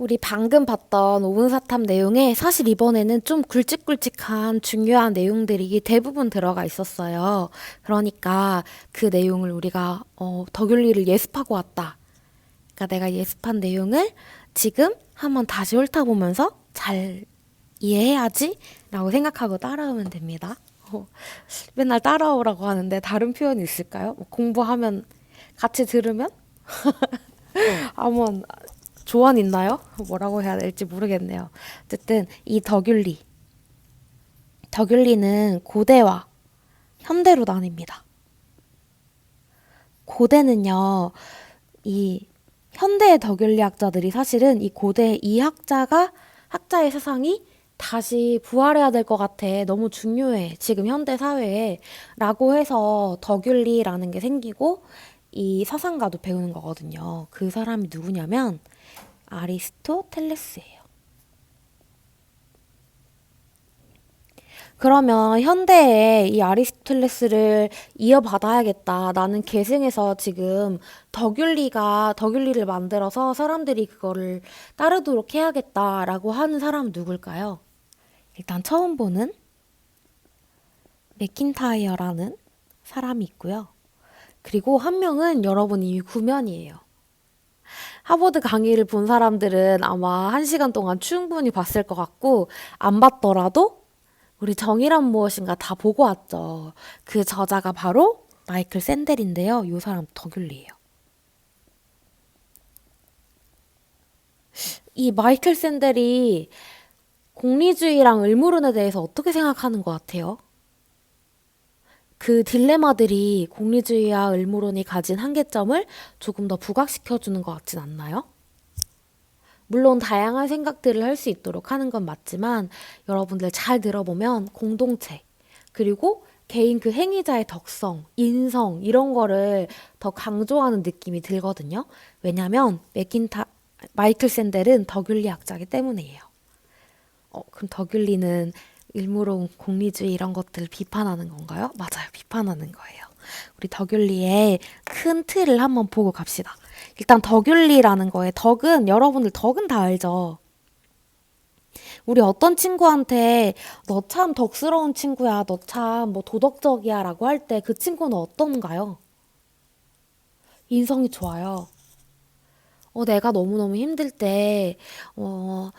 우리 방금 봤던 오분사탐 내용에 사실 이번에는 좀 굵직굵직한 중요한 내용들이 대부분 들어가 있었어요. 그러니까 그 내용을 우리가 덕윤리를 예습하고 왔다. 그러니까 내가 예습한 내용을 지금 한번 다시 훑어보면서 잘 이해해야지 라고 생각하고 따라오면 됩니다. 어, 맨날 따라오라고 하는데 다른 표현이 있을까요? 뭐 공부하면 같이 들으면 한번 조언 있나요? 뭐라고 해야 될지 모르겠네요. 어쨌든 이 덕윤리는 고대와 현대로 나뉩니다. 고대는요, 이 현대의 덕윤리학자들이 사실은 이 고대 이 학자의 세상이 다시 부활해야 될 것 같아. 너무 중요해. 지금 현대 사회에. 라고 해서 덕윤리라는 게 생기고 이 사상가도 배우는 거거든요. 그 사람이 누구냐면 아리스토텔레스예요. 그러면 현대에 이 아리스토텔레스를 이어받아야겠다. 나는 계승해서 지금 덕윤리를 만들어서 사람들이 그거를 따르도록 해야겠다라고 하는 사람은 누굴까요? 일단 처음 보는 맥킨타이어라는 사람이 있고요. 그리고 한 명은 여러분 이미 구면이에요. 하버드 강의를 본 사람들은 아마 한 시간 동안 충분히 봤을 것 같고, 안 봤더라도 우리 정의란 무엇인가 다 보고 왔죠. 그 저자가 바로 마이클 샌델인데요. 이 사람 덕윤리예요. 이 마이클 샌델이 공리주의랑 을무론에 대해서 어떻게 생각하는 것 같아요? 그 딜레마들이 공리주의와 을무론이 가진 한계점을 조금 더 부각시켜주는 것 같진 않나요? 물론 다양한 생각들을 할 수 있도록 하는 건 맞지만 여러분들 잘 들어보면 공동체, 그리고 개인 그 행위자의 덕성, 인성 이런 거를 더 강조하는 느낌이 들거든요. 왜냐면 마이클 샌델은 덕윤리 학자이기 때문이에요. 그럼 덕윤리는 일무론 공리주의 이런 것들을 비판하는 건가요? 맞아요. 비판하는 거예요. 우리 덕윤리의 큰 틀을 한번 보고 갑시다. 일단 덕윤리라는 거에 덕은 여러분들 덕은 다 알죠. 우리 어떤 친구한테 너 참 덕스러운 친구야, 너 참 뭐 도덕적이야 라고 할 때 그 친구는 어떤가요? 인성이 좋아요. 내가 너무너무 힘들 때, 어,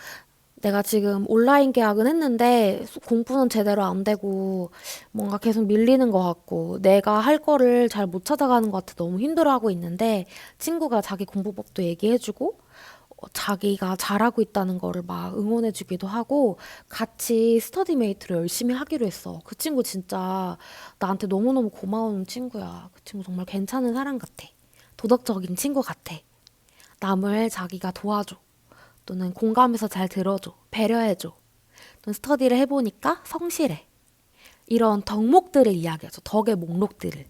내가 지금 온라인 계약은 했는데 공부는 제대로 안 되고 뭔가 계속 밀리는 것 같고 내가 할 거를 잘 못 찾아가는 것 같아 너무 힘들어하고 있는데 친구가 자기 공부법도 얘기해주고 자기가 잘하고 있다는 거를 막 응원해주기도 하고 같이 스터디메이트를 열심히 하기로 했어. 그 친구 진짜 나한테 너무너무 고마운 친구야. 그 친구 정말 괜찮은 사람 같아. 도덕적인 친구 같아. 남을 자기가 도와줘. 또는 공감해서 잘 들어줘. 배려해줘. 또는 스터디를 해보니까 성실해. 이런 덕목들을 이야기하죠. 덕의 목록들을.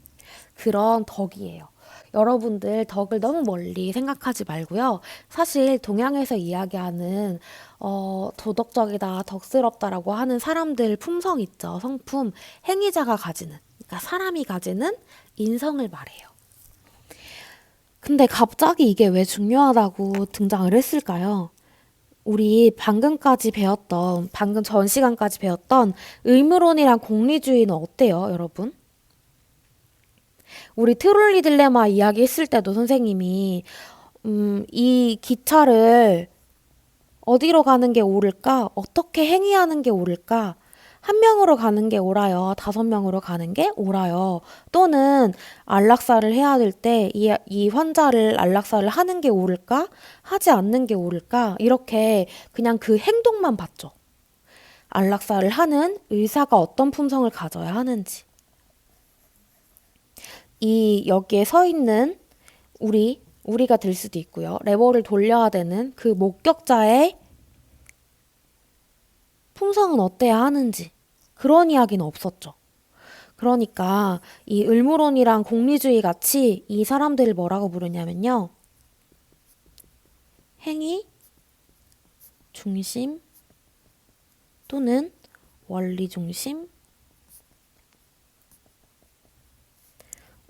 그런 덕이에요. 여러분들 덕을 너무 멀리 생각하지 말고요. 사실 동양에서 이야기하는 도덕적이다, 덕스럽다라고 하는 사람들 품성 있죠. 성품, 행위자가 가지는, 그러니까 사람이 가지는 인성을 말해요. 근데 갑자기 이게 왜 중요하다고 등장을 했을까요? 우리 방금 전 시간까지 배웠던 의무론이랑 공리주의는 어때요, 여러분? 우리 트롤리 딜레마 이야기했을 때도 선생님이 이 기차를 어디로 가는 게 옳을까? 어떻게 행위하는 게 옳을까? 한 명으로 가는 게 옳아요. 5명으로 가는 게 옳아요. 또는 안락사를 해야 될 때 이 환자를 안락사를 하는 게 옳을까? 하지 않는 게 옳을까? 이렇게 그냥 그 행동만 봤죠. 안락사를 하는 의사가 어떤 품성을 가져야 하는지. 이 여기에 서 있는 우리가 될 수도 있고요. 레버를 돌려야 되는 그 목격자의 품성은 어때야 하는지 그런 이야기는 없었죠. 그러니까 이 을무론이랑 공리주의 같이 이 사람들을 뭐라고 부르냐면요. 행위 중심 또는 원리 중심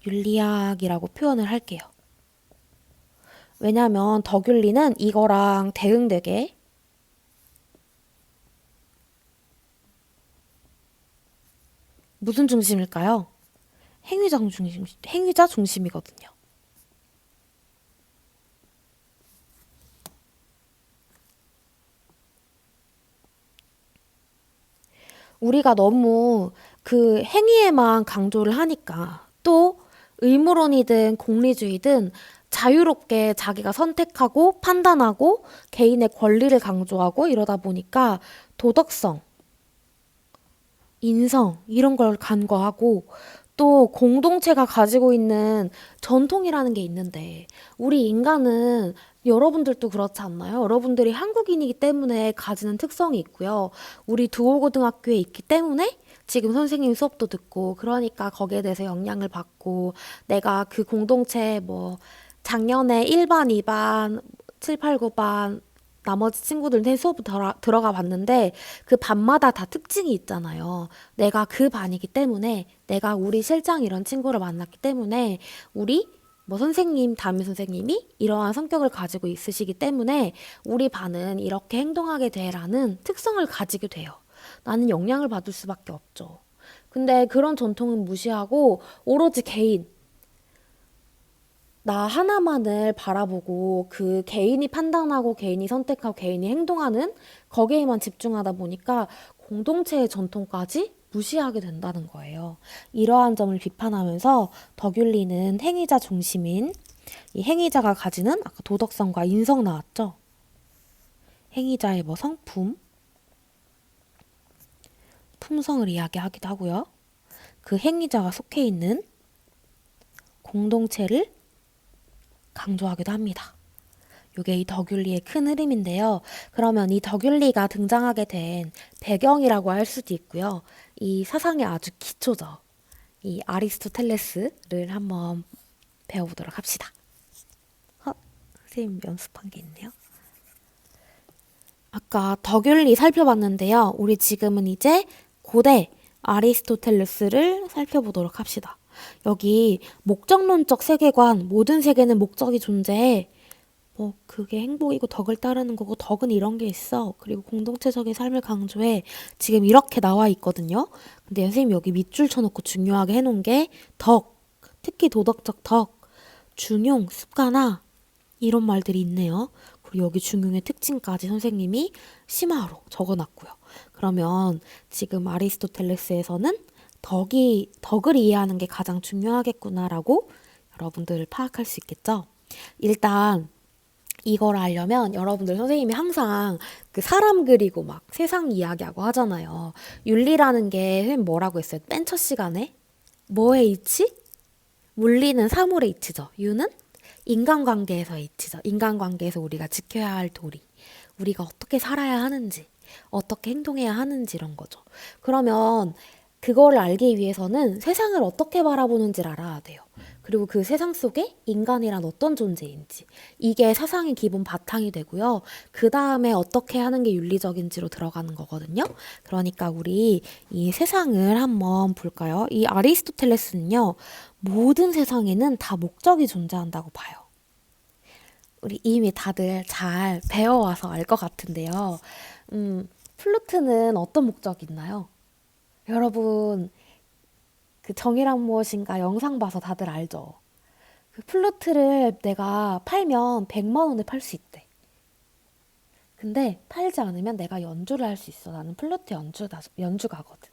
윤리학이라고 표현을 할게요. 왜냐면 덕윤리는 이거랑 대응되게 무슨 중심일까요? 행위자 중심이거든요. 우리가 너무 그 행위에만 강조를 하니까 또 의무론이든 공리주의든 자유롭게 자기가 선택하고 판단하고 개인의 권리를 강조하고 이러다 보니까 도덕성, 인성 이런 걸 간과하고 또 공동체가 가지고 있는 전통이라는 게 있는데 우리 인간은 여러분들도 그렇지 않나요? 여러분들이 한국인이기 때문에 가지는 특성이 있고요. 우리 두오고등학교에 있기 때문에 지금 선생님 수업도 듣고 그러니까 거기에 대해서 영향을 받고 내가 그 공동체 뭐 작년에 1반, 2반, 7, 8, 9반 나머지 친구들한테 수업 들어가 봤는데 그 반마다 다 특징이 있잖아요. 내가 그 반이기 때문에 내가 우리 실장 이런 친구를 만났기 때문에 우리 뭐 선생님, 담임 선생님이 이러한 성격을 가지고 있으시기 때문에 우리 반은 이렇게 행동하게 돼라는 특성을 가지게 돼요. 나는 영향을 받을 수밖에 없죠. 근데 그런 전통은 무시하고 오로지 개인, 나 하나만을 바라보고 그 개인이 판단하고 개인이 선택하고 개인이 행동하는 거기에만 집중하다 보니까 공동체의 전통까지 무시하게 된다는 거예요. 이러한 점을 비판하면서 덕윤리는 행위자 중심인 이 행위자가 가지는 아까 도덕성과 인성 나왔죠? 행위자의 뭐 성품, 품성을 이야기하기도 하고요. 그 행위자가 속해 있는 공동체를 강조하기도 합니다. 요게 이 덕윤리의 큰 흐름인데요. 그러면 이 덕윤리가 등장하게 된 배경이라고 할 수도 있고요. 이 사상의 아주 기초죠. 이 아리스토텔레스를 한번 배워보도록 합시다. 선생님 연습한 게 있네요. 아까 덕윤리 살펴봤는데요. 우리 지금은 이제 고대 아리스토텔레스를 살펴보도록 합시다. 여기 목적론적 세계관, 모든 세계는 목적이 존재해. 뭐 그게 행복이고 덕을 따르는 거고 덕은 이런 게 있어. 그리고 공동체적인 삶을 강조해. 지금 이렇게 나와 있거든요. 근데 선생님이 여기 밑줄 쳐놓고 중요하게 해놓은 게 덕, 특히 도덕적 덕, 중용, 습관화 이런 말들이 있네요. 그리고 여기 중용의 특징까지 선생님이 심화로 적어놨고요. 그러면 지금 아리스토텔레스에서는 덕을 이해하는 게 가장 중요하겠구나라고 여러분들 파악할 수 있겠죠? 일단 이걸 알려면 여러분들 선생님이 항상 그 사람 그리고 막 세상 이야기하고 하잖아요. 윤리라는 게 선생님 뭐라고 했어요? 맨 첫 시간에? 뭐의 이치? 물리는 사물의 이치죠. 유는 인간관계에서의 이치죠. 인간관계에서 우리가 지켜야 할 도리. 우리가 어떻게 살아야 하는지, 어떻게 행동해야 하는지 이런 거죠. 그러면 그거를 알기 위해서는 세상을 어떻게 바라보는지를 알아야 돼요. 그리고 그 세상 속에 인간이란 어떤 존재인지. 이게 사상의 기본 바탕이 되고요. 그 다음에 어떻게 하는 게 윤리적인지로 들어가는 거거든요. 그러니까 우리 이 세상을 한번 볼까요? 이 아리스토텔레스는요. 모든 세상에는 다 목적이 존재한다고 봐요. 우리 이미 다들 잘 배워와서 알 것 같은데요. 플루트는 어떤 목적이 있나요? 여러분, 그 정의란 무엇인가 영상 봐서 다들 알죠? 그 플루트를 내가 팔면 100만 원에 팔 수 있대. 근데 팔지 않으면 내가 연주를 할 수 있어. 나는 플루트 연주가거든.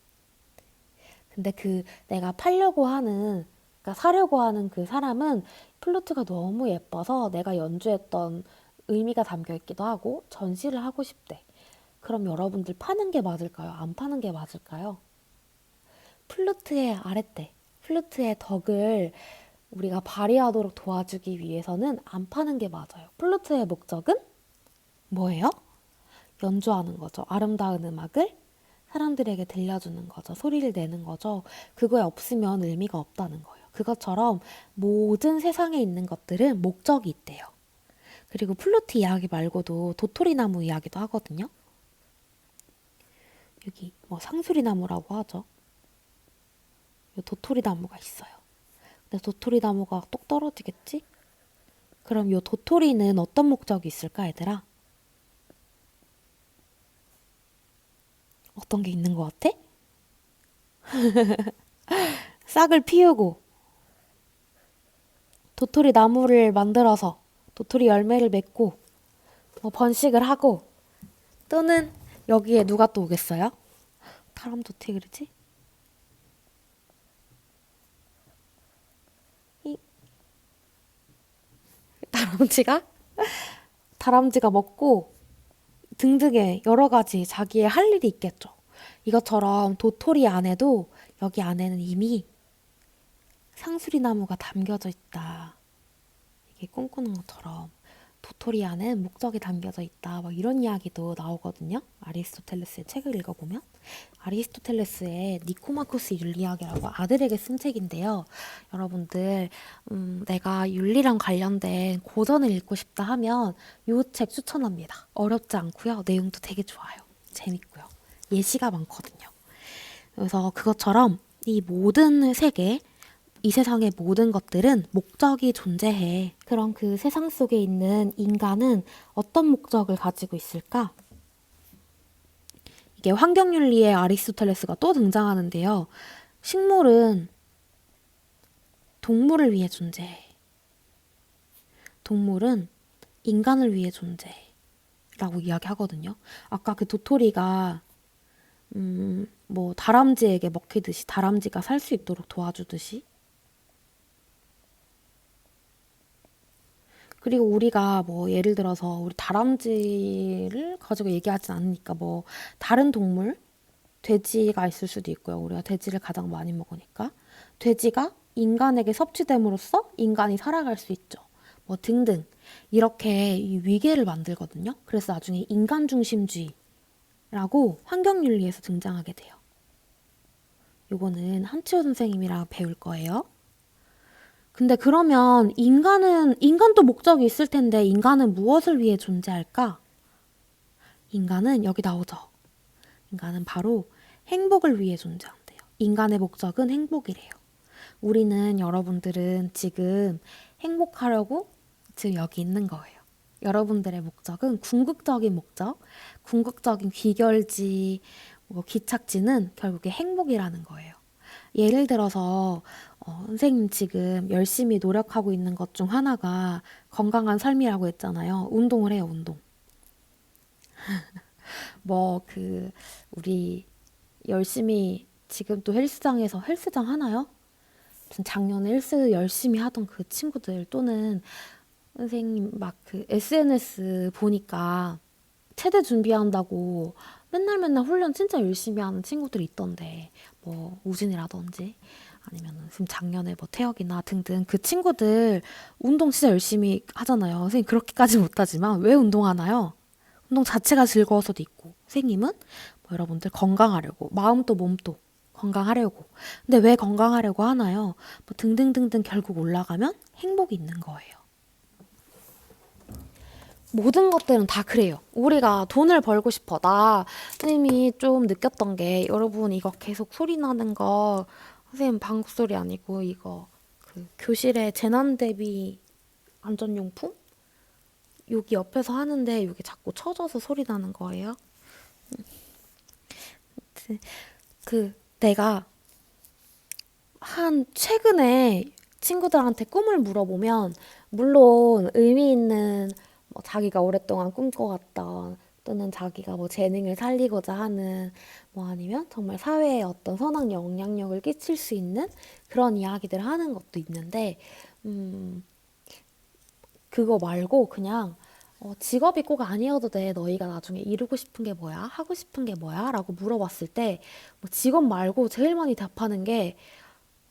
근데 그 내가 팔려고 하는, 그러니까 사려고 하는 그 사람은 플루트가 너무 예뻐서 내가 연주했던 의미가 담겨 있기도 하고 전시를 하고 싶대. 그럼 여러분들 파는 게 맞을까요? 안 파는 게 맞을까요? 플루트의 아랫대, 플루트의 덕을 우리가 발휘하도록 도와주기 위해서는 안 파는 게 맞아요. 플루트의 목적은 뭐예요? 연주하는 거죠. 아름다운 음악을 사람들에게 들려주는 거죠. 소리를 내는 거죠. 그거에 없으면 의미가 없다는 거예요. 그것처럼 모든 세상에 있는 것들은 목적이 있대요. 그리고 플루트 이야기 말고도 도토리나무 이야기도 하거든요. 여기 뭐 상수리나무라고 하죠. 도토리나무가 있어요. 근데 도토리나무가 똑 떨어지겠지? 그럼 요 도토리는 어떤 목적이 있을까, 얘들아? 어떤 게 있는 것 같아? 싹을 피우고 도토리 나무를 만들어서 도토리 열매를 맺고 뭐 번식을 하고 또는 여기에 누가 또 오겠어요? 다람쥐 어떻게 그러지? 이 다람쥐가 다람쥐가 먹고 등등의 여러 가지 자기의 할 일이 있겠죠. 이것처럼 도토리 안에도 여기 안에는 이미 상수리 나무가 담겨져 있다. 이게 꿈꾸는 것처럼 도토리 안엔 목적이 담겨져 있다. 막 이런 이야기도 나오거든요. 아리스토텔레스의 책을 읽어보면. 아리스토텔레스의 니코마코스 윤리학이라고 아들에게 쓴 책인데요. 여러분들 내가 윤리랑 관련된 고전을 읽고 싶다 하면 이 책 추천합니다. 어렵지 않고요. 내용도 되게 좋아요. 재밌고요. 예시가 많거든요. 그래서 그것처럼 이 모든 세계, 이 세상의 모든 것들은 목적이 존재해. 그럼 그 세상 속에 있는 인간은 어떤 목적을 가지고 있을까? 이게 환경윤리의 아리스토텔레스가 또 등장하는데요. 식물은 동물을 위해 존재해. 동물은 인간을 위해 존재해. 라고 이야기하거든요. 아까 그 도토리가 뭐 다람쥐에게 먹히듯이 다람쥐가 살 수 있도록 도와주듯이 그리고 우리가 뭐 예를 들어서 우리 다람쥐를 가지고 얘기하진 않으니까 뭐 다른 동물 돼지가 있을 수도 있고요. 우리가 돼지를 가장 많이 먹으니까 돼지가 인간에게 섭취됨으로써 인간이 살아갈 수 있죠. 뭐 등등 이렇게 이 위계를 만들거든요. 그래서 나중에 인간 중심주의라고 환경윤리에서 등장하게 돼요. 요거는 한치호 선생님이랑 배울 거예요. 근데 그러면 인간도 목적이 있을 텐데 인간은 무엇을 위해 존재할까? 인간은 여기 나오죠. 인간은 바로 행복을 위해 존재한대요. 인간의 목적은 행복이래요. 우리는 여러분들은 지금 행복하려고 지금 여기 있는 거예요. 여러분들의 목적은 궁극적인 목적, 궁극적인 귀결지, 뭐 기착지는 결국에 행복이라는 거예요. 예를 들어서 선생님 지금 열심히 노력하고 있는 것 중 하나가 건강한 삶이라고 했잖아요. 운동을 해요, 운동. 뭐 우리 열심히 지금 또 헬스장에서 헬스장 하나요? 무슨 작년에 헬스 열심히 하던 그 친구들 또는 선생님 막 그 SNS 보니까 체대 준비한다고 맨날 맨날 훈련 진짜 열심히 하는 친구들이 있던데 뭐 우진이라든지 아니면 지금 작년에 뭐 태혁이나 등등 그 친구들 운동 진짜 열심히 하잖아요. 선생님 그렇게까지 못하지만 왜 운동하나요? 운동 자체가 즐거워서도 있고 선생님은 뭐 여러분들 건강하려고 마음도 몸도 건강하려고 근데 왜 건강하려고 하나요? 뭐 등등등등 결국 올라가면 행복이 있는 거예요. 모든 것들은 다 그래요. 우리가 돈을 벌고 싶어. 나 선생님이 좀 느꼈던 게 여러분 이거 계속 소리 나는 거 선생님 방구 소리 아니고 이거 그 교실에 재난 대비 안전용품 여기 옆에서 하는데 여기 자꾸 쳐져서 소리 나는 거예요. 내가 한 최근에 친구들한테 꿈을 물어보면 물론 의미 있는 뭐 자기가 오랫동안 꿈꿔왔던 또는 자기가 뭐 재능을 살리고자 하는 뭐 아니면 정말 사회에 어떤 선한 영향력을 끼칠 수 있는 그런 이야기들을 하는 것도 있는데 음, 그거 말고 그냥 직업이 꼭 아니어도 돼. 너희가 나중에 이루고 싶은 게 뭐야? 하고 싶은 게 뭐야? 라고 물어봤을 때 뭐 직업 말고 제일 많이 답하는 게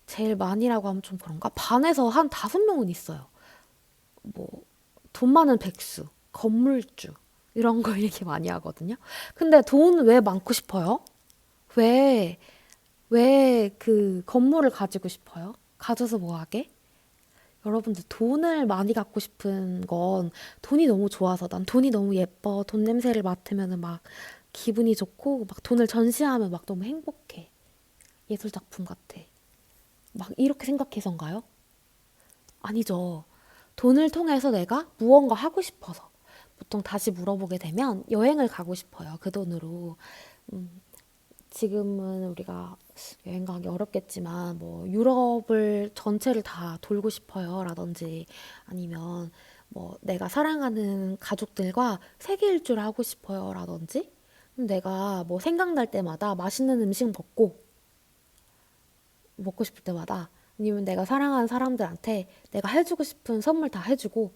제일 많이라고 하면 좀 그런가? 반에서 한 5명은 있어요. 뭐, 돈 많은 백수, 건물주, 이런 걸 얘기 많이 하거든요. 근데 돈 왜 많고 싶어요? 왜, 왜 그 건물을 가지고 싶어요? 가져서 뭐 하게? 여러분들 돈을 많이 갖고 싶은 건 돈이 너무 좋아서 난 돈이 너무 예뻐. 돈 냄새를 맡으면 막 기분이 좋고 막 돈을 전시하면 막 너무 행복해. 예술 작품 같아. 막 이렇게 생각해서인가요? 아니죠. 돈을 통해서 내가 무언가 하고 싶어서. 보통 다시 물어보게 되면 여행을 가고 싶어요. 그 돈으로. 음, 지금은 우리가 여행 가기 어렵겠지만 뭐 유럽을 전체를 다 돌고 싶어요. 라든지 아니면 뭐 내가 사랑하는 가족들과 세계 일주를 하고 싶어요. 라든지 내가 뭐 생각날 때마다 맛있는 음식 먹고 싶을 때마다 아니면 내가 사랑하는 사람들한테 내가 해주고 싶은 선물 다 해주고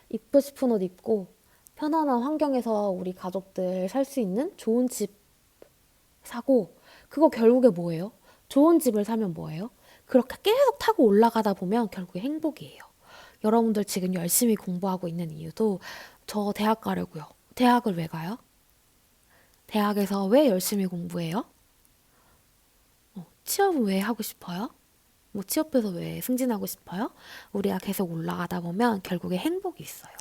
입고 싶은 옷 입고 편안한 환경에서 우리 가족들 살 수 있는 좋은 집 사고 그거 결국에 뭐예요? 좋은 집을 사면 뭐예요? 그렇게 계속 타고 올라가다 보면 결국에 행복이에요. 여러분들 지금 열심히 공부하고 있는 이유도 저 대학 가려고요. 대학을 왜 가요? 대학에서 왜 열심히 공부해요? 취업은 왜 하고 싶어요? 뭐 취업해서 왜 승진하고 싶어요? 우리가 계속 올라가다 보면 결국에 행복이 있어요.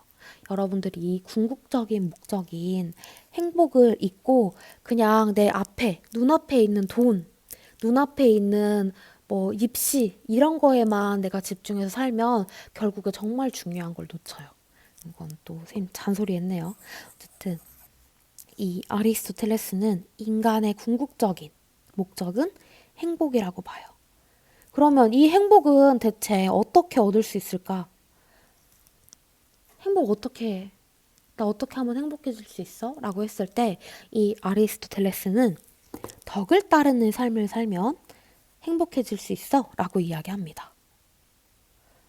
여러분들이 이 궁극적인 목적인 행복을 잊고 그냥 내 앞에, 눈앞에 있는 돈, 눈앞에 있는 뭐 입시 이런 거에만 내가 집중해서 살면 결국에 정말 중요한 걸 놓쳐요. 이건 또 선생님 잔소리 했네요. 어쨌든 이 아리스토텔레스는 인간의 궁극적인 목적은 행복이라고 봐요. 그러면 이 행복은 대체 어떻게 얻을 수 있을까? 행복 어떻게, 나 어떻게 하면 행복해질 수 있어? 라고 했을 때 이 아리스토텔레스는 덕을 따르는 삶을 살면 행복해질 수 있어 라고 이야기합니다.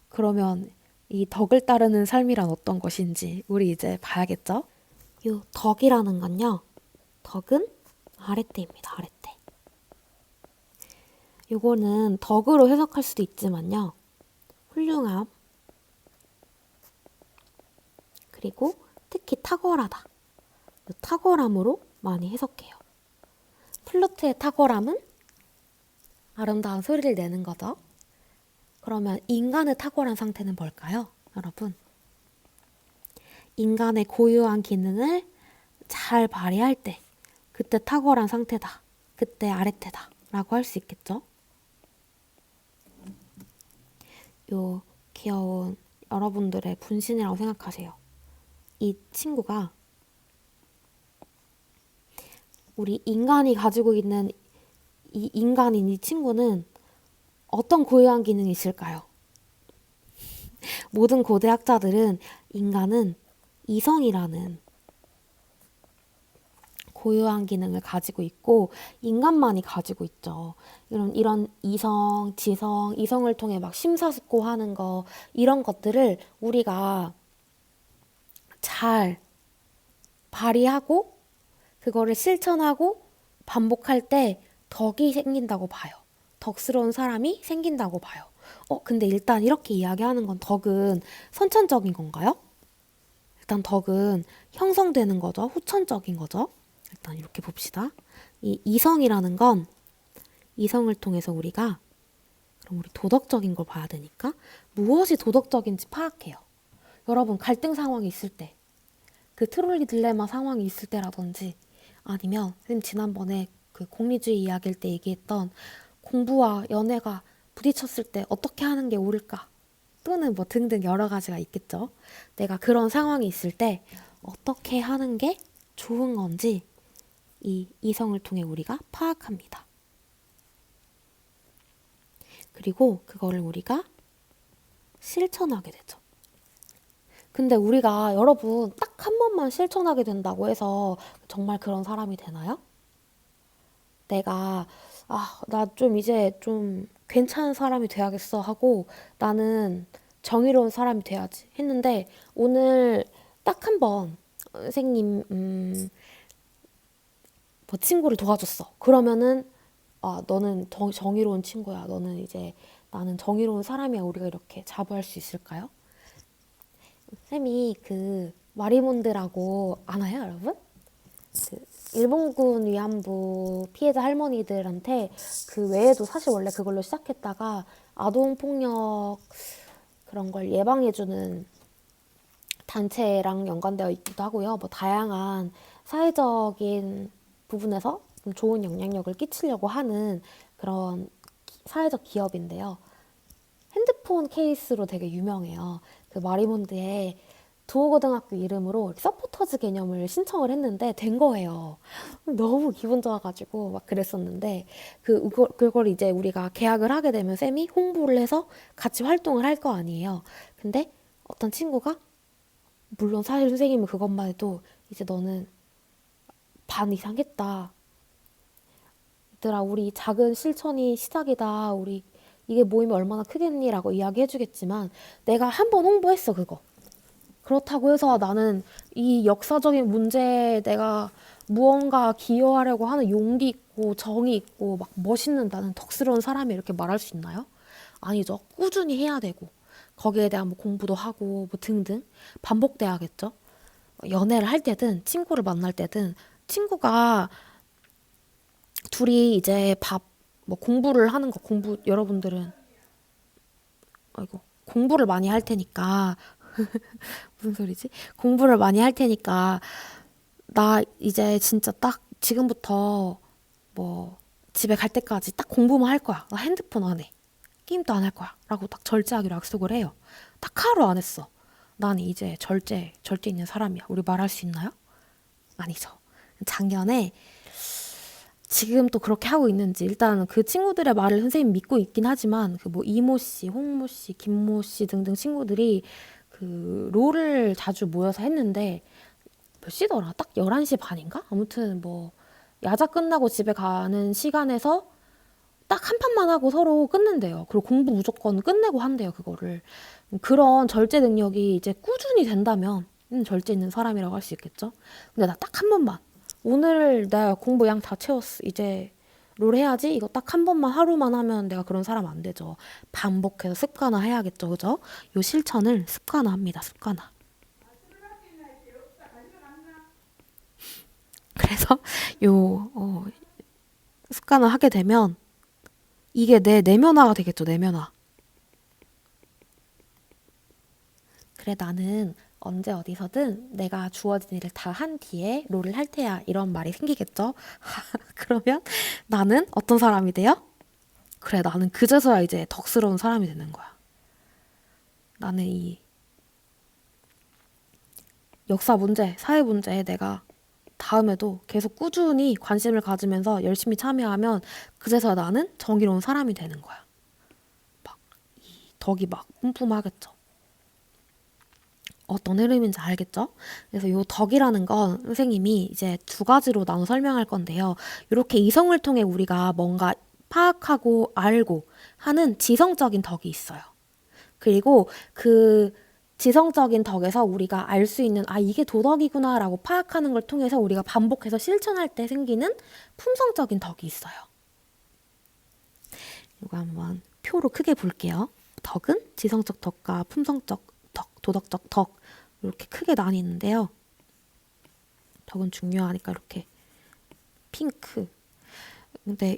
그러면 이 덕을 따르는 삶이란 어떤 것인지 우리 이제 봐야겠죠? 이 덕이라는 건요. 덕은 아랫대입니다. 아랫대. 요거는 덕으로 해석할 수도 있지만요. 훌륭함, 그리고 특히 탁월하다. 이 탁월함으로 많이 해석해요. 플루트의 탁월함은 아름다운 소리를 내는 거죠. 그러면 인간의 탁월한 상태는 뭘까요? 여러분, 인간의 고유한 기능을 잘 발휘할 때 그때 탁월한 상태다. 그때 아랫대다. 라고 할 수 있겠죠? 요 귀여운 여러분들의 분신이라고 생각하세요. 이 친구가 우리 인간이 가지고 있는 이 인간인 이 친구는 어떤 고유한 기능이 있을까요? 모든 고대학자들은 인간은 이성이라는 고유한 기능을 가지고 있고 인간만이 가지고 있죠. 이런 이성, 지성, 이성을 통해 막 심사숙고하는 거 이런 것들을 우리가 잘 발휘하고 그거를 실천하고 반복할 때 덕이 생긴다고 봐요. 덕스러운 사람이 생긴다고 봐요. 근데 일단 이렇게 이야기하는 건 덕은 선천적인 건가요? 일단 덕은 형성되는 거죠. 후천적인 거죠. 일단 이렇게 봅시다. 이 이성이라는 건 이성을 통해서 우리가 그럼 우리 도덕적인 걸 봐야 되니까 무엇이 도덕적인지 파악해요. 여러분 갈등 상황이 있을 때, 그 트롤리 딜레마 상황이 있을 때라든지 아니면 선생님 지난번에 그 공리주의 이야기일 때 얘기했던 공부와 연애가 부딪혔을 때 어떻게 하는 게 옳을까? 또는 뭐 등등 여러 가지가 있겠죠. 내가 그런 상황이 있을 때 어떻게 하는 게 좋은 건지 이 이성을 통해 우리가 파악합니다. 그리고 그거를 우리가 실천하게 되죠. 근데 우리가 여러분 딱 한 번만 실천하게 된다고 해서 정말 그런 사람이 되나요? 내가 나 좀 이제 좀 괜찮은 사람이 돼야겠어 하고 나는 정의로운 사람이 돼야지 했는데 오늘 딱 한 번 선생님 뭐 친구를 도와줬어. 그러면은 너는 정의로운 친구야. 너는 이제 나는 정의로운 사람이야. 우리가 이렇게 자부할 수 있을까요? 쌤이 그 마리몬드라고 아나요, 여러분? 그 일본군 위안부 피해자 할머니들한테 그 외에도 사실 원래 그걸로 시작했다가 아동폭력 그런 걸 예방해주는 단체랑 연관되어 있기도 하고요. 뭐 다양한 사회적인 부분에서 좀 좋은 영향력을 끼치려고 하는 그런 사회적 기업인데요. 핸드폰 케이스로 되게 유명해요. 그 마리몬드에 두오고등학교 이름으로 서포터즈 개념을 신청을 했는데 된 거예요. 너무 기분 좋아가지고 막 그랬었는데 그걸 이제 우리가 계약을 하게 되면 쌤이 홍보를 해서 같이 활동을 할 거 아니에요. 근데 어떤 친구가 물론 사실 선생님은 그것만 해도 이제 너는 반 이상 했다. 얘들아, 우리 작은 실천이 시작이다. 우리 이게 모이면 얼마나 크겠니라고 이야기해주겠지만 내가 한 번 홍보했어, 그거. 그렇다고 해서 나는 이 역사적인 문제에 내가 무언가 기여하려고 하는 용기 있고 정이 있고 막 멋있는 나는 덕스러운 사람이 이렇게 말할 수 있나요? 아니죠. 꾸준히 해야 되고 거기에 대한 뭐 공부도 하고 뭐 등등 반복돼야겠죠. 연애를 할 때든 친구를 만날 때든 친구가 둘이 이제 뭐 공부를 하는 거 공부 여러분들은 아이고 공부를 많이 할 테니까 무슨 소리지? 공부를 많이 할 테니까 나 이제 진짜 딱 지금부터 뭐 집에 갈 때까지 딱 공부만 할 거야. 나 핸드폰 안 해. 게임도 안 할 거야. 라고 딱 절제하기로 약속을 해요. 딱 하루 안 했어. 난 이제 절제 있는 사람이야. 우리 말할 수 있나요? 아니죠. 작년에 지금 또 그렇게 하고 있는지 일단 그 친구들의 말을 선생님 믿고 있긴 하지만 그 뭐 이모 씨, 홍모 씨, 김모 씨 등등 친구들이 그 롤을 자주 모여서 했는데 몇 시더라? 딱 11시 반인가? 아무튼 뭐 야자 끝나고 집에 가는 시간에서 딱 한 판만 하고 서로 끊는데요. 그리고 공부 무조건 끝내고 한대요, 그거를. 그런 절제 능력이 이제 꾸준히 된다면 절제 있는 사람이라고 할 수 있겠죠. 근데 나 딱 한 번만. 오늘 나 공부 양 다 채웠어. 이제 롤 해야지. 이거 딱 한 번만 하루만 하면 내가 그런 사람 안 되죠. 반복해서 습관화 해야겠죠, 그죠? 요 실천을 습관화합니다, 습관화. 그래서 요 습관화 하게 되면 이게 내 내면화가 되겠죠, 내면화. 그래, 나는 언제 어디서든 내가 주어진 일을 다 한 뒤에 롤을 할 테야. 이런 말이 생기겠죠? 그러면 나는 어떤 사람이 돼요? 그래, 나는 그제서야 이제 덕스러운 사람이 되는 거야. 나는 이 역사 문제, 사회 문제에 내가 다음에도 계속 꾸준히 관심을 가지면서 열심히 참여하면 그제서야 나는 정의로운 사람이 되는 거야. 막, 덕이 막 뿜뿜하겠죠. 어떤 흐름인지 알겠죠? 그래서 요 덕이라는 건 선생님이 이제 두 가지로 나눠 설명할 건데요. 이렇게 이성을 통해 우리가 뭔가 파악하고 알고 하는 지성적인 덕이 있어요. 그리고 그 지성적인 덕에서 우리가 알 수 있는 아 이게 도덕이구나라고 파악하는 걸 통해서 우리가 반복해서 실천할 때 생기는 품성적인 덕이 있어요. 이거 한번 표로 크게 볼게요. 덕은 지성적 덕과 품성적 덕, 도덕적 덕 이렇게 크게 나뉘는데요. 덕은 중요하니까 이렇게 핑크. 근데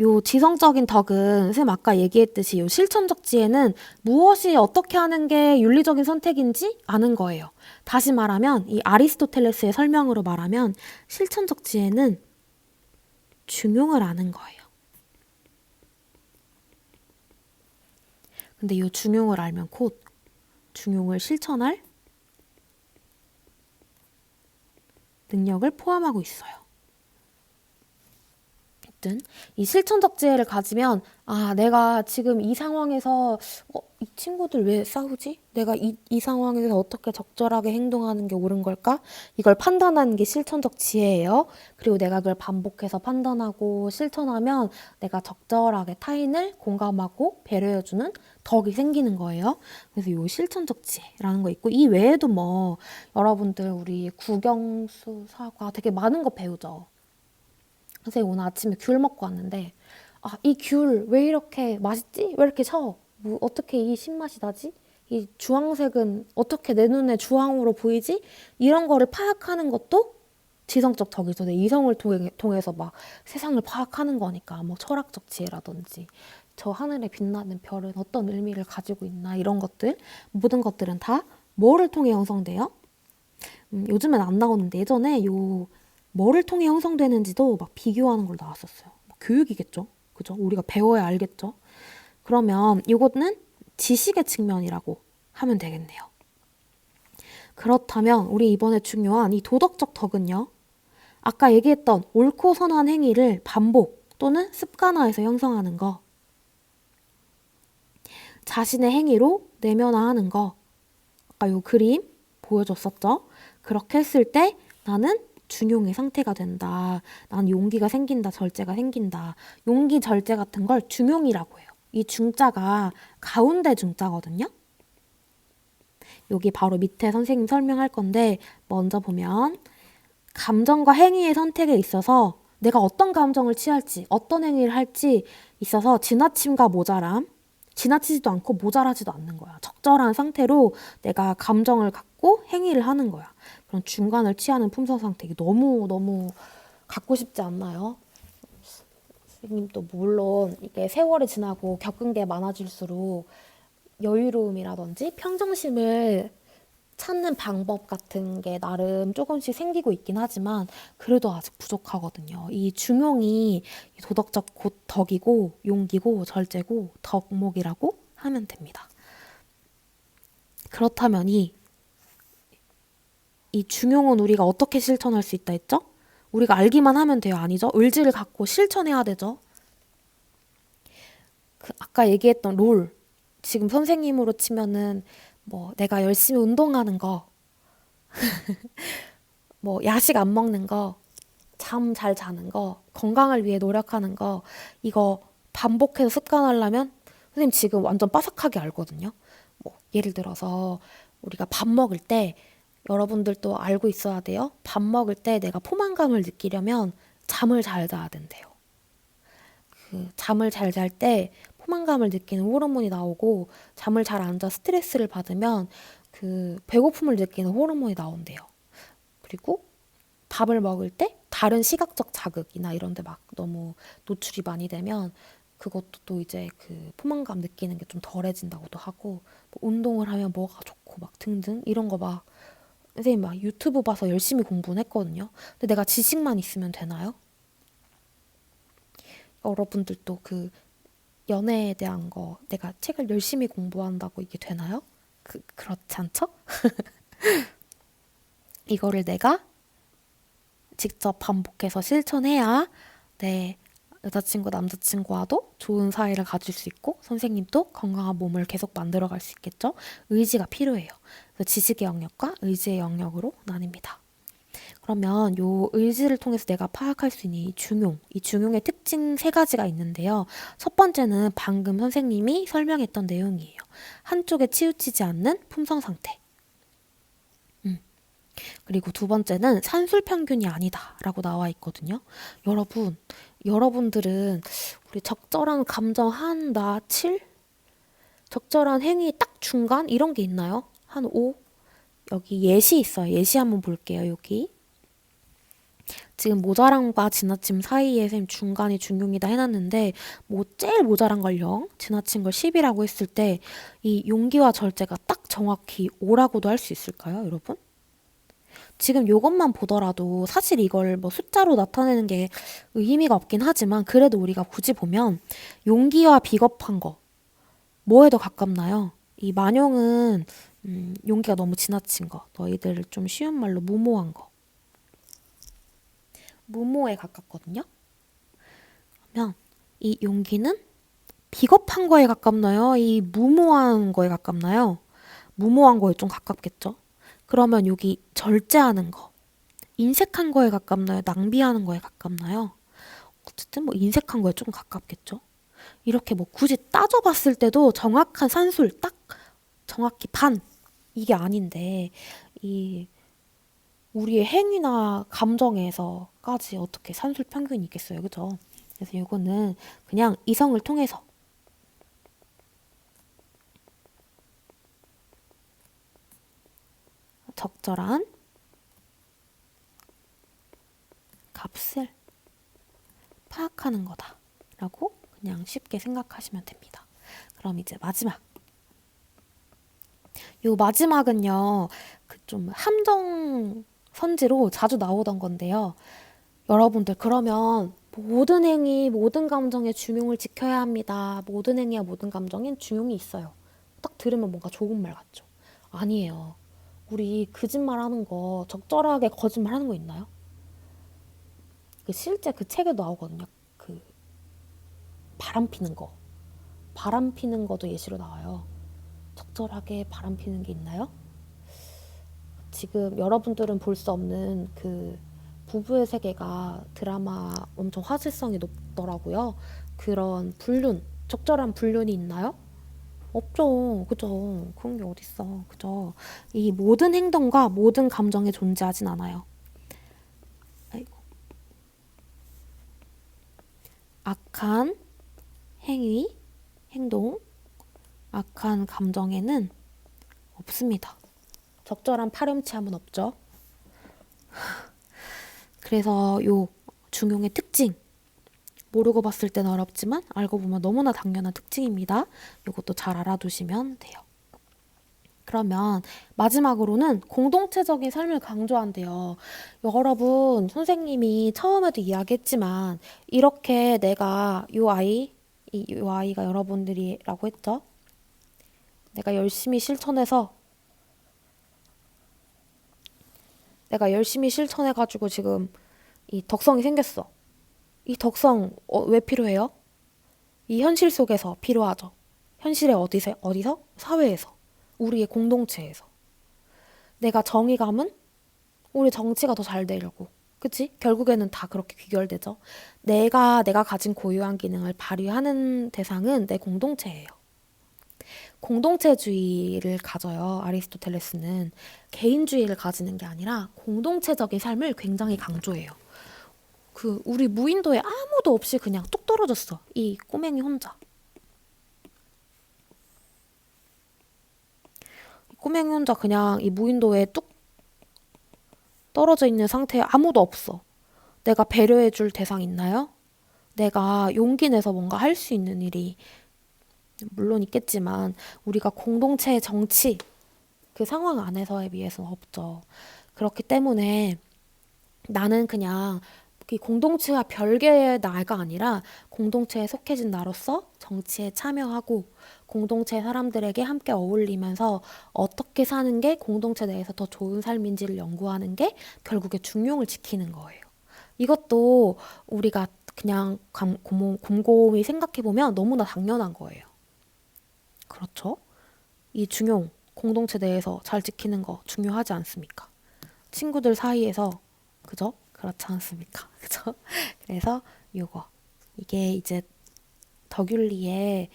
요 지성적인 덕은 쌤 아까 얘기했듯이 요 실천적 지혜는 무엇이 어떻게 하는 게 윤리적인 선택인지 아는 거예요. 다시 말하면 이 아리스토텔레스의 설명으로 말하면 실천적 지혜는 중용을 아는 거예요. 근데 요 중용을 알면 곧 중용을 실천할 능력을 포함하고 있어요. 이 실천적 지혜를 가지면 아 내가 지금 이 상황에서 이 친구들 왜 싸우지? 내가 이 상황에서 어떻게 적절하게 행동하는 게 옳은 걸까? 이걸 판단하는 게 실천적 지혜예요. 그리고 내가 그걸 반복해서 판단하고 실천하면 내가 적절하게 타인을 공감하고 배려해주는 덕이 생기는 거예요. 그래서 이 실천적 지혜라는 거 있고 이 외에도 뭐 여러분들 우리 국영수 사과 되게 많은 거 배우죠. 선생님 오늘 아침에 귤 먹고 왔는데 아, 이 귤 왜 이렇게 맛있지? 왜 이렇게 셔? 뭐 어떻게 이 신맛이 나지? 이 주황색은 어떻게 내 눈에 주황으로 보이지? 이런 거를 파악하는 것도 지성적 덕이죠. 내 이성을 통해서 막 세상을 파악하는 거니까 뭐 철학적 지혜라든지 저 하늘에 빛나는 별은 어떤 의미를 가지고 있나 이런 것들 모든 것들은 다 뭐를 통해 형성돼요? 요즘엔 안 나오는데 예전에 뭐를 통해 형성되는지도 막 비교하는 걸 나왔었어요. 뭐 교육이겠죠. 그죠? 우리가 배워야 알겠죠. 그러면 이거는 지식의 측면이라고 하면 되겠네요. 그렇다면 우리 이번에 중요한 이 도덕적 덕은요. 아까 얘기했던 옳고 선한 행위를 반복 또는 습관화해서 형성하는 거. 자신의 행위로 내면화하는 거. 아까 요 그림 보여줬었죠? 그렇게 했을 때 나는 중용의 상태가 된다. 나는 용기가 생긴다. 절제가 생긴다. 용기, 절제 같은 걸 중용이라고 해요. 이 중자가 가운데 중자거든요. 여기 바로 밑에 선생님 설명할 건데 먼저 보면 감정과 행위의 선택에 있어서 내가 어떤 감정을 취할지 어떤 행위를 할지 있어서 지나침과 모자람, 지나치지도 않고 모자라지도 않는 거야. 적절한 상태로 내가 감정을 갖고 행위를 하는 거야. 그런 중간을 취하는 품성 상태 너무 갖고 싶지 않나요? 선생님도 물론 이게 세월이 지나고 겪은 게 많아질수록 여유로움이라든지 평정심을 찾는 방법 같은 게 나름 조금씩 생기고 있긴 하지만 그래도 아직 부족하거든요. 이 중용이 도덕적 곧 덕이고 용기고 절제고 덕목이라고 하면 됩니다. 그렇다면 이 중용은 우리가 어떻게 실천할 수 있다 했죠? 우리가 알기만 하면 돼요. 아니죠? 의지를 갖고 실천해야 되죠. 아까 얘기했던 롤. 지금 선생님으로 치면은 뭐 내가 열심히 운동하는 거, 뭐 야식 안 먹는 거, 잠 잘 자는 거, 건강을 위해 노력하는 거, 이거 반복해서 습관하려면 선생님 지금 완전 빠삭하게 알거든요. 뭐 예를 들어서 우리가 밥 먹을 때 여러분들도 알고 있어야 돼요. 밥 먹을 때 내가 포만감을 느끼려면 잠을 잘 자야 된대요. 그 잠을 잘 잘 때 포만감을 느끼는 호르몬이 나오고 잠을 잘 안 자 스트레스를 받으면 그 배고픔을 느끼는 호르몬이 나온대요. 그리고 밥을 먹을 때 다른 시각적 자극이나 이런 데 막 너무 노출이 많이 되면 그것도 또 이제 그 포만감 느끼는 게 좀 덜해진다고도 하고 뭐 운동을 하면 뭐가 좋고 막 등등 이런 거 막 선생님 막 유튜브 봐서 열심히 공부는 했거든요. 근데 내가 지식만 있으면 되나요? 여러분들도 그 연애에 대한 거 내가 책을 열심히 공부한다고 이게 되나요? 그렇지 않죠? 이거를 내가 직접 반복해서 실천해야 내 여자친구, 남자친구와도 좋은 사이를 가질 수 있고 선생님도 건강한 몸을 계속 만들어갈 수 있겠죠? 의지가 필요해요. 그래서 지식의 영역과 의지의 영역으로 나뉩니다. 그러면 요 의지를 통해서 내가 파악할 수 있는 이 중용의 특징 세 가지가 있는데요. 첫 번째는 방금 선생님이 설명했던 내용이에요. 한쪽에 치우치지 않는 품성 상태. 그리고 두 번째는 산술평균이 아니다라고 나와 있거든요. 여러분들은 우리 적절한 감정 한, 나, 7? 적절한 행위 딱 중간? 이런 게 있나요? 한 5? 여기 예시 있어요. 예시 한번 볼게요. 여기. 지금 모자람과 지나침 사이에 선생님 중간이 중용이다 해놨는데 뭐 제일 모자란 걸 0, 지나친 걸 10이라고 했을 때 이 용기와 절제가 딱 정확히 5라고도 할 수 있을까요, 여러분? 지금 요것만 보더라도 사실 이걸 뭐 숫자로 나타내는 게 의미가 없긴 하지만 그래도 우리가 굳이 보면 용기와 비겁한 거 뭐에 더 가깝나요? 이 만용은 용기가 너무 지나친 거, 너희들 좀 쉬운 말로 무모한 거, 무모에 가깝거든요. 그러면 이 용기는 비겁한 거에 가깝나요? 이 무모한 거에 가깝나요? 무모한 거에 좀 가깝겠죠? 그러면 여기 절제하는 거, 인색한 거에 가깝나요? 낭비하는 거에 가깝나요? 어쨌든 뭐 인색한 거에 좀 가깝겠죠? 이렇게 뭐 굳이 따져봤을 때도 정확한 산술, 딱 정확히 반, 이게 아닌데, 이 우리의 행위나 감정에서까지 어떻게 산술 평균이 있겠어요, 그죠? 그래서 이거는 그냥 이성을 통해서 적절한 값을 파악하는 거다라고 그냥 쉽게 생각하시면 됩니다. 그럼 이제 마지막. 요 마지막은요, 그 좀 함정 선지로 자주 나오던 건데요. 여러분들 그러면 모든 행위, 모든 감정에 중용을 지켜야 합니다. 모든 행위와 모든 감정엔 중용이 있어요. 딱 들으면 뭔가 좋은 말 같죠? 아니에요. 우리 거짓말 하는 거, 적절하게 거짓말 하는 거 있나요? 그 실제 그 책에 나오거든요. 그 바람 피는 거. 바람 피는 것도 예시로 나와요. 적절하게 바람 피는 게 있나요? 지금 여러분들은 볼 수 없는 그 부부의 세계가 드라마 엄청 화제성이 높더라고요. 그런 불륜, 적절한 불륜이 있나요? 없죠. 그죠. 그런 게 어딨어. 그죠. 이 모든 행동과 모든 감정에 존재하진 않아요. 아이고. 악한 행위, 행동, 악한 감정에는 없습니다. 적절한 파렴치함은 없죠. 그래서 요 중용의 특징, 모르고 봤을 때는 어렵지만 알고 보면 너무나 당연한 특징입니다. 이것도 잘 알아두시면 돼요. 그러면 마지막으로는 공동체적인 삶을 강조한대요. 여러분, 선생님이 처음에도 이야기했지만 이렇게 내가 요 아이가 여러분들이라고 했죠. 내가 열심히 실천해가지고 지금 이 덕성이 생겼어. 이 덕성 왜 필요해요? 이 현실 속에서 필요하죠. 현실에 어디서? 사회에서. 우리의 공동체에서. 내가 정의감은 우리 정치가 더 잘 되려고. 그치? 결국에는 다 그렇게 귀결되죠. 내가 가진 고유한 기능을 발휘하는 대상은 내 공동체예요. 공동체주의를 가져요. 아리스토텔레스는 개인주의를 가지는 게 아니라 공동체적인 삶을 굉장히 강조해요. 그 우리 무인도에 아무도 없이 그냥 뚝 떨어졌어. 이 꼬맹이 혼자. 꼬맹이 혼자 그냥 이 무인도에 뚝 떨어져 있는 상태에 아무도 없어. 내가 배려해줄 대상 있나요? 내가 용기 내서 뭔가 할 수 있는 일이 물론 있겠지만 우리가 공동체의 정치 그 상황 안에서에 비해서는 없죠. 그렇기 때문에 나는 그냥 이 공동체와 별개의 나가 아니라 공동체에 속해진 나로서 정치에 참여하고 공동체 사람들에게 함께 어울리면서 어떻게 사는 게 공동체 내에서 더 좋은 삶인지를 연구하는 게 결국에 중용을 지키는 거예요. 이것도 우리가 그냥 곰곰이 생각해보면 너무나 당연한 거예요. 그렇죠? 이 중용, 공동체 내에서 잘 지키는 거 중요하지 않습니까? 친구들 사이에서, 그죠? 그렇지 않습니까? 그죠? 그래서 요거. 이게 이제 더귤리의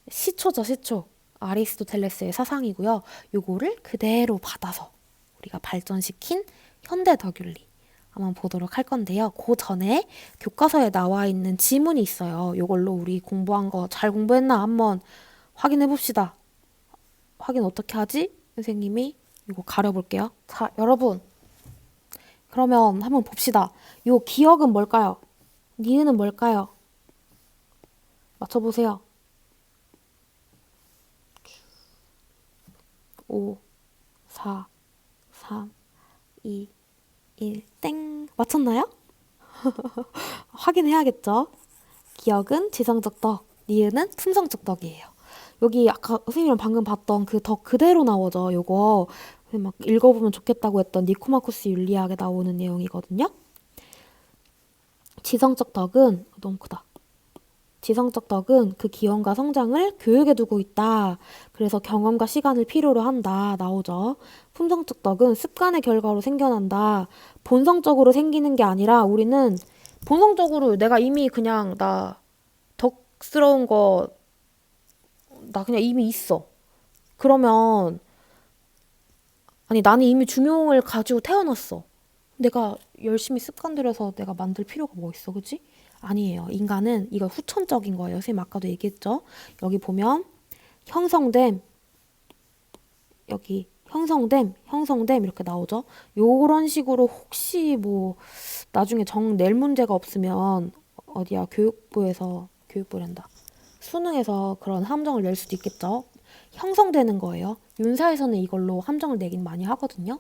시초죠, 시초. 아리스토텔레스의 사상이고요. 요거를 그대로 받아서 우리가 발전시킨 현대 더귤리 한번 보도록 할 건데요. 그 전에 교과서에 나와 있는 지문이 있어요. 요걸로 우리 공부한 거 잘 공부했나 한번 확인해 봅시다. 확인 어떻게 하지? 선생님이 이거 가려볼게요. 자, 여러분. 그러면 한번 봅시다. 요 기억은 뭘까요? 니은은 뭘까요? 맞춰보세요. 5, 4, 3, 2, 1, 땡. 맞췄나요? 확인해야겠죠? 기억은 지성적 덕, 니은은 품성적 덕이에요. 여기 아까 선생님이랑 방금 봤던 그 덕 그대로 나오죠. 요거 막 읽어보면 좋겠다고 했던 니코마코스 율리학에 나오는 내용이거든요. 지성적 덕은 너무 크다. 지성적 덕은 그 기원과 성장을 교육에 두고 있다. 그래서 경험과 시간을 필요로 한다. 나오죠. 품성적 덕은 습관의 결과로 생겨난다. 본성적으로 생기는 게 아니라 우리는 본성적으로 내가 이미 그냥 나 덕스러운 거 나 그냥 이미 있어. 그러면 아니 나는 이미 중용을 가지고 태어났어. 내가 열심히 습관 들여서 내가 만들 필요가 뭐 있어, 그지? 아니에요. 인간은 이거 후천적인 거예요. 선생님 아까도 얘기했죠. 여기 보면 형성됨, 여기 형성됨 이렇게 나오죠. 요런 식으로 혹시 뭐 나중에 정 낼 문제가 없으면 어디야 교육부란다. 수능에서 그런 함정을 낼 수도 있겠죠. 형성되는 거예요. 윤사에서는 이걸로 함정을 내긴 많이 하거든요.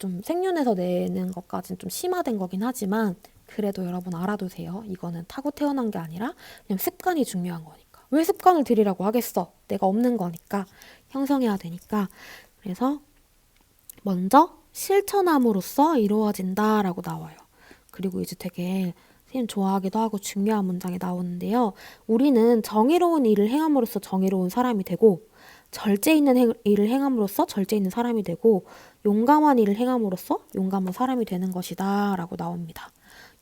좀 생윤에서 내는 것까지는 좀 심화된 거긴 하지만 그래도 여러분 알아두세요. 이거는 타고 태어난 게 아니라 그냥 습관이 중요한 거니까. 왜 습관을 들이라고 하겠어? 내가 없는 거니까 형성해야 되니까. 그래서 먼저 실천함으로써 이루어진다라고 나와요. 그리고 이제 되게 선생님 좋아하기도 하고 중요한 문장이 나오는데요. 우리는 정의로운 일을 행함으로써 정의로운 사람이 되고 절제 있는 일을 행함으로써 절제 있는 사람이 되고 용감한 일을 행함으로써 용감한 사람이 되는 것이다 라고 나옵니다.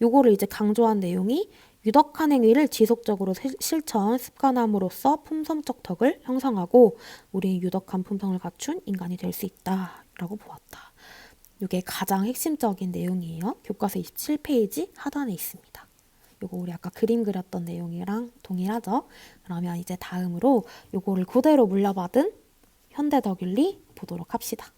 요거를 이제 강조한 내용이 유덕한 행위를 지속적으로 실천, 습관함으로써 품성적 덕을 형성하고 우리 유덕한 품성을 갖춘 인간이 될 수 있다라고 보았다. 이게 가장 핵심적인 내용이에요. 교과서 27페이지 하단에 있습니다. 요거 우리 아까 그림 그렸던 내용이랑 동일하죠? 그러면 이제 다음으로 요거를 그대로 물려받은 현대덕윤리 보도록 합시다.